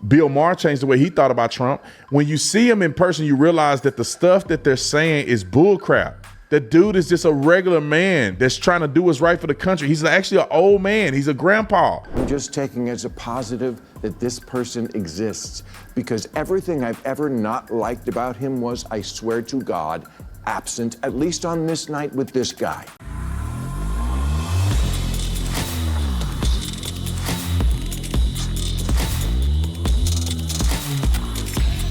Bill Maher changed the way he thought about Trump. When you see him in person, you realize that the stuff that they're saying is bullcrap. That dude is just a regular man that's trying to do what's right for the country. He's actually an old man. He's a grandpa. I'm just taking as a positive that this person exists, because everything I've ever not liked about him was, I swear to God, absent, at least on this night with this guy.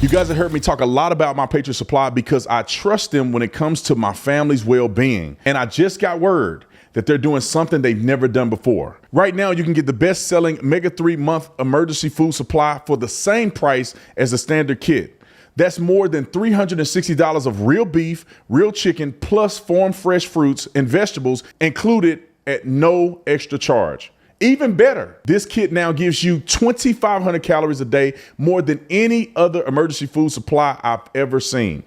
You guys have heard me talk a lot about my Patriot Supply because I trust them when it comes to my family's well-being. And I just got word that they're doing something they've never done before. Right now, you can get the best-selling Mega 3-month emergency food supply for the same price as the standard kit. That's more than $360 of real beef, real chicken, plus farm fresh fruits and vegetables included at no extra charge. Even better, this kit now gives you 2,500 calories a day, more than any other emergency food supply I've ever seen.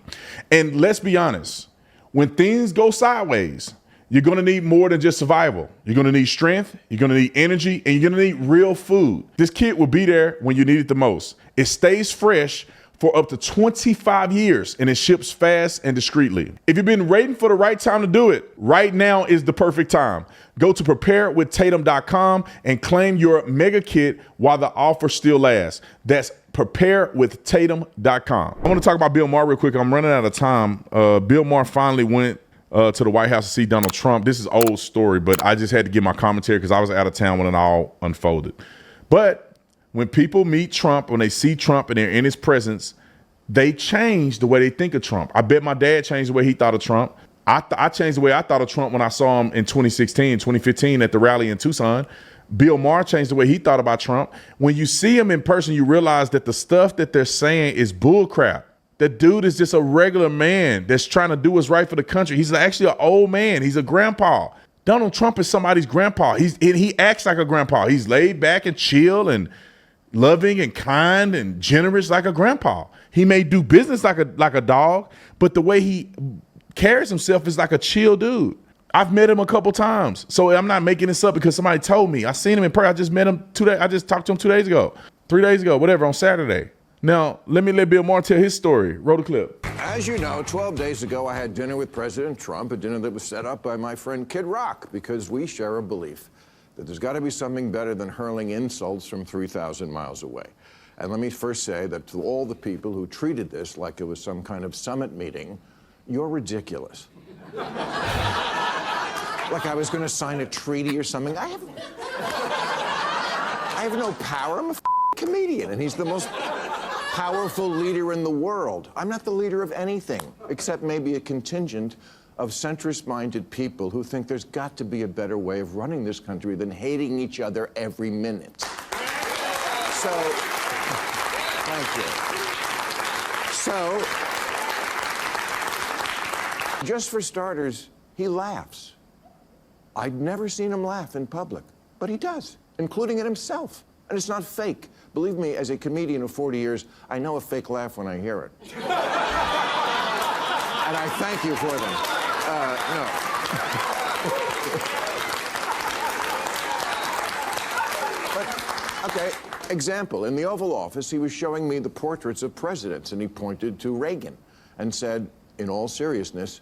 And let's be honest, when things go sideways, you're gonna need more than just survival. You're gonna need strength, you're gonna need energy, and you're gonna need real food. This kit will be there when you need it the most. It stays fresh for up to 25 years, and it ships fast and discreetly. If you've been waiting for the right time to do it, right now is the perfect time. Go to preparewithtatum.com and claim your mega kit while the offer still lasts. That's preparewithtatum.com. I want to talk about Bill Maher real quick. I'm running out of time. Bill Maher finally went to the White House to see Donald Trump. This is an old story, but I just had to give my commentary because I was out of town when it all unfolded. But when people meet Trump, when they see Trump and they're in his presence, they change the way they think of Trump. I bet my dad changed the way he thought of Trump. I changed the way I thought of Trump when I saw him in 2016, 2015 at the rally in Tucson. Bill Maher changed the way he thought about Trump. When you see him in person, you realize that the stuff that they're saying is bullcrap. That dude is just a regular man that's trying to do what's right for the country. He's actually an old man. He's a grandpa. Donald Trump is somebody's grandpa. He acts like a grandpa. He's laid back and chill and loving and kind and generous like a grandpa. He may do business like a dog, but the way he carries himself is like a chill dude. I've met him a couple times, so I'm not making this up because somebody told me. I seen him in person. I just met him 2 days. I just talked to him 2 days ago, 3 days ago, whatever, on Saturday. Now, let Bill Maher tell his story. Roll the clip. As you know, 12 days ago, I had dinner with President Trump, a dinner that was set up by my friend Kid Rock, because we share a belief that there's got to be something better than hurling insults from 3,000 miles away. And let me first say that to all the people who treated this like it was some kind of summit meeting, you're ridiculous. Like I was going to sign a treaty or something. I have no power. I'm a comedian, and he's the most powerful leader in the world. I'm not the leader of anything, except maybe a contingent of centrist-minded people who think there's got to be a better way of running this country than hating each other every minute. So, thank you. So, just for starters, he laughs. I'd never seen him laugh in public, but he does, including at himself. And it's not fake. Believe me, as a comedian of 40 years, I know a fake laugh when I hear it. And I thank you for them. No. But, okay, example. In the Oval Office, he was showing me the portraits of presidents, and he pointed to Reagan and said, in all seriousness,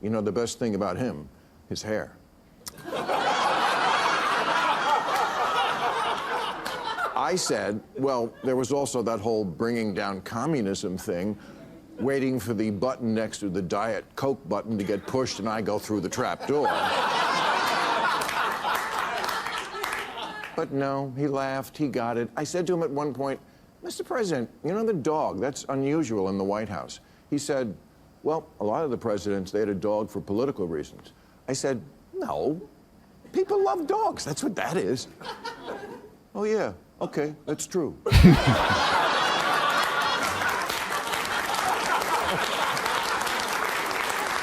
you know the best thing about him? His hair. I said, well, there was also that whole bringing down communism thing, waiting for the button next to the Diet Coke button to get pushed and I go through the trap door. But no, he laughed, he got it. I said to him at one point, Mr. President, you know the dog, that's unusual in the White House. He said, well, a lot of the presidents, they had a dog for political reasons. I said, no, people love dogs, that's what that is. Oh yeah, okay, that's true.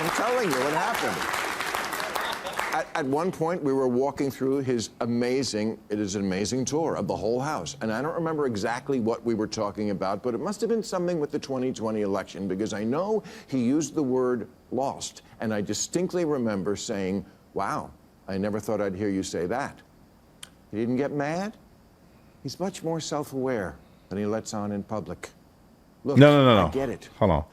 I'm telling you what happened. At one point, we were walking through his amazing tour of the whole house. And I don't remember exactly what we were talking about, but it must have been something with the 2020 election, because I know he used the word lost. And I distinctly remember saying, wow, I never thought I'd hear you say that. He didn't get mad. He's much more self-aware. than he lets on in public. Look, No. I get it. Hold on.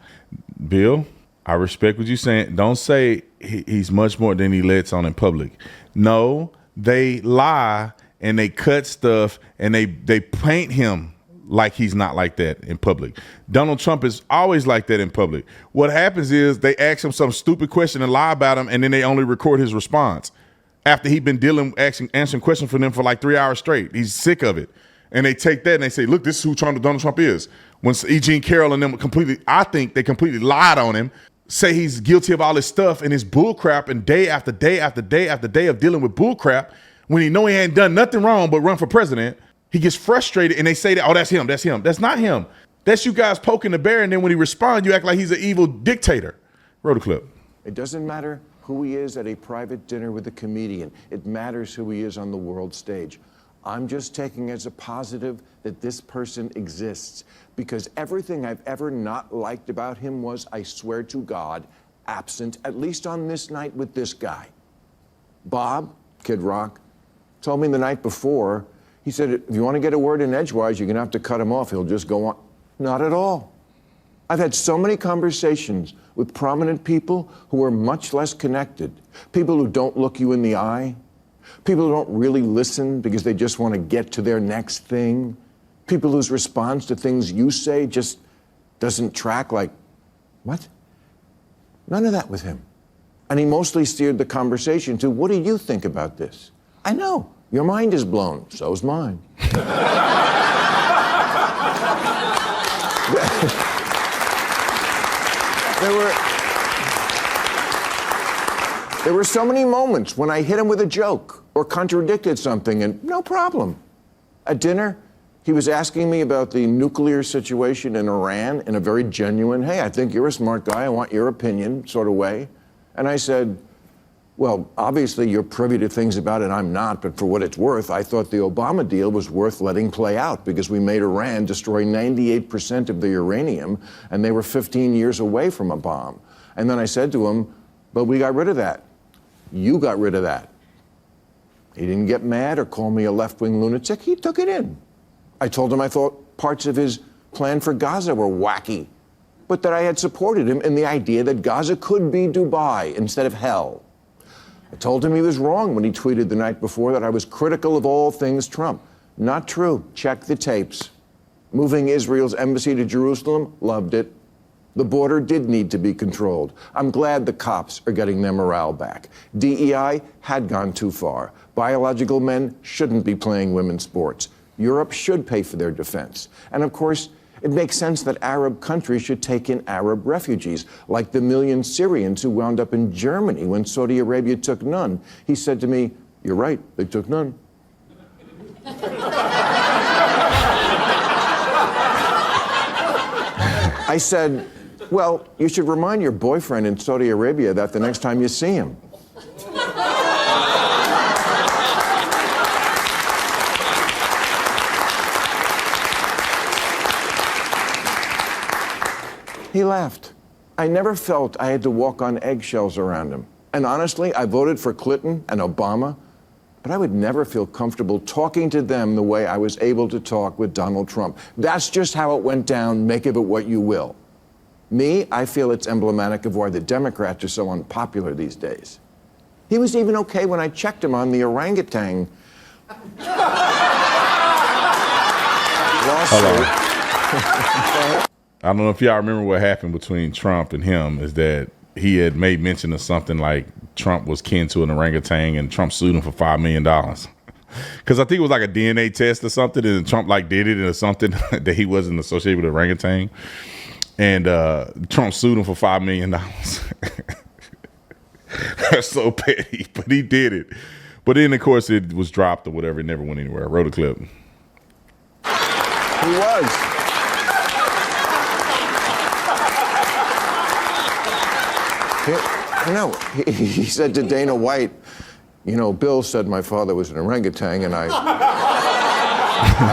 Bill, I respect what you're saying. Don't say he's much more than he lets on in public. No, they lie and they cut stuff and they paint him like he's not like that in public. Donald Trump is always like that in public. What happens is they ask him some stupid question and lie about him, and then they only record his response after he's been answering questions for them for like 3 hours straight. He's sick of it. And they take that and they say, look, this is who Donald Trump is. When E. Jean Carroll and them I think they completely lied on him, say he's guilty of all this stuff and his bull crap, and day after day after day after day of dealing with bull crap, when he know he ain't done nothing wrong but run for president, he gets frustrated and they say that, oh, that's him. That's not him. That's you guys poking the bear, and then when he responds, you act like he's an evil dictator. Roll the clip. It doesn't matter who he is at a private dinner with a comedian. It matters who he is on the world stage. I'm just taking as a positive that this person exists, because everything I've ever not liked about him was, I swear to God, absent, at least on this night with this guy. Bob, Kid Rock, told me the night before, he said, if you want to get a word in edgewise, you're going to have to cut him off. He'll just go on. Not at all. I've had so many conversations with prominent people who are much less connected, people who don't look you in the eye, people who don't really listen because they just want to get to their next thing, people whose response to things you say just doesn't track, like, what? None of that with him. And he mostly steered the conversation to, what do you think about this? I know, your mind is blown, so's mine. There were so many moments when I hit him with a joke or contradicted something, and no problem. At dinner, he was asking me about the nuclear situation in Iran in a very genuine, hey, I think you're a smart guy, I want your opinion sort of way. And I said, well, obviously you're privy to things about it I'm not, but for what it's worth, I thought the Obama deal was worth letting play out because we made Iran destroy 98% of the uranium, and they were 15 years away from a bomb. And then I said to him, but we got rid of that. You got rid of that. He didn't get mad or call me a left-wing lunatic. He took it in. I told him I thought parts of his plan for Gaza were wacky, but that I had supported him in the idea that Gaza could be Dubai instead of hell. I told him he was wrong when he tweeted the night before that I was critical of all things Trump. Not true. Check the tapes. Moving Israel's embassy to Jerusalem, loved it. The border did need to be controlled. I'm glad the cops are getting their morale back. DEI had gone too far. Biological men shouldn't be playing women's sports. Europe should pay for their defense. And of course, it makes sense that Arab countries should take in Arab refugees, like the million Syrians who wound up in Germany when Saudi Arabia took none. He said to me, you're right, they took none. I said, well, you should remind your boyfriend in Saudi Arabia that the next time you see him. He laughed. I never felt I had to walk on eggshells around him. And honestly, I voted for Clinton and Obama, but I would never feel comfortable talking to them the way I was able to talk with Donald Trump. That's just how it went down. Make of it what you will. Me, I feel it's emblematic of why the Democrats are so unpopular these days. He was even okay when I checked him on the orangutan lawsuit. I don't know if y'all remember what happened between Trump and him, is that he had made mention of something like Trump was kin to an orangutan and Trump sued him for $5 million. Because I think it was like a DNA test or something, and Trump like did it or something that he wasn't associated with an orangutan. And Trump sued him for $5 million. That's so petty, but he did it. But then, of course, it was dropped or whatever. It never went anywhere. I wrote a clip. He was. He said to Dana White, you know, Bill said my father was an orangutan, and I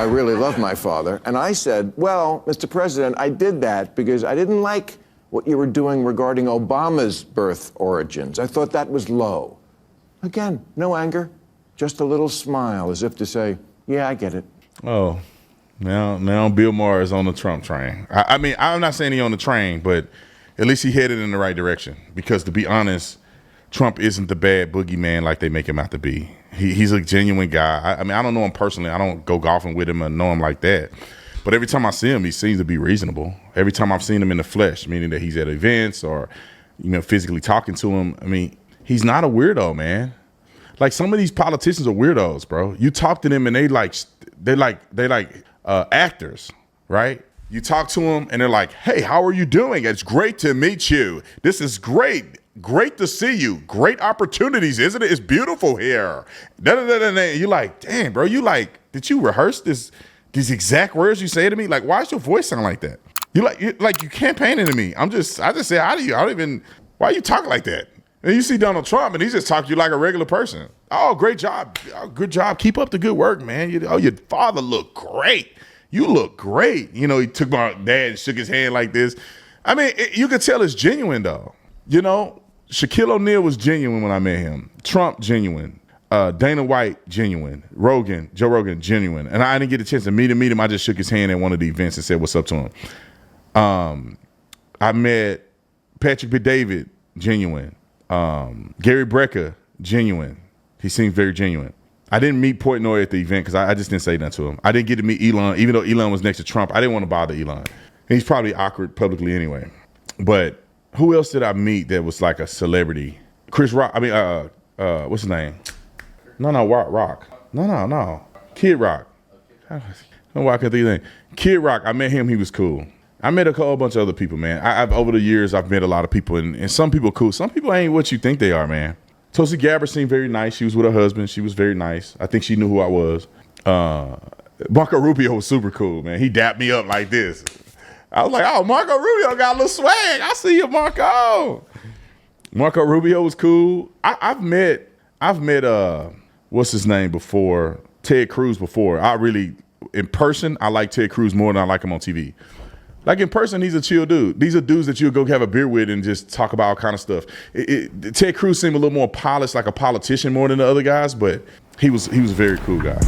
really love my father. And I said, well, Mr. President, I did that because I didn't like what you were doing regarding Obama's birth origins. I thought that was low. Again, no anger, just a little smile as if to say, yeah, I get it. Oh, Now Bill Maher is on the Trump train. I mean, I'm not saying he's on the train, but at least he headed in the right direction. Because to be honest, Trump isn't the bad boogeyman like they make him out to be. He's a genuine guy. I mean, I don't know him personally. I don't go golfing with him or know him like that. But every time I see him, he seems to be reasonable. Every time I've seen him in the flesh, meaning that he's at events or, physically talking to him, I mean, he's not a weirdo, man. Like, some of these politicians are weirdos, bro. You talk to them and they like actors, right? You talk to them and they're like, hey, how are you doing? It's great to meet you. This is great. Great to see you. Great opportunities, isn't it? It's beautiful here. You're like, damn, bro, did you rehearse these exact words you say to me? Like, why does your voice sound like that? You campaigning to me. I just say hi to you. Why you talk like that? And you see Donald Trump and he just talks to you like a regular person. Oh, great job. Oh, good job. Keep up the good work, man. Your father looked great. You look great. He took my dad and shook his hand like this. I mean, you could tell it's genuine, though. Shaquille O'Neal was genuine when I met him. Trump, genuine. Dana White, genuine. Joe Rogan, genuine. And I didn't get a chance to meet him. I just shook his hand at one of the events and said what's up to him. I met Patrick B. David, genuine. Gary Brecker, genuine. He seems very genuine. I didn't meet Portnoy at the event because I just didn't say nothing to him. I didn't get to meet Elon, even though Elon was next to Trump. I didn't want to bother Elon. He's probably awkward publicly anyway. But who else did I meet that was like a celebrity? Chris Rock. I mean, what's his name? No, Rock. No. Kid Rock. I don't know why I can't think of his name. Kid Rock. I met him. He was cool. I met a whole bunch of other people, man. I've over the years, I've met a lot of people, and some people cool. Some people ain't what you think they are, man. Tulsi Gabbard seemed very nice. She was with her husband. She was very nice. I think she knew who I was. Marco Rubio was super cool, man. He dapped me up like this. I was like, oh, Marco Rubio got a little swag. I see you, Marco. Marco Rubio was cool. I've met what's his name before? Ted Cruz before. In person, I like Ted Cruz more than I like him on TV. Like, in person, he's a chill dude. These are dudes that you'll go have a beer with and just talk about all kind of stuff. Ted Cruz seemed a little more polished, like a politician more than the other guys, but he was a very cool guy.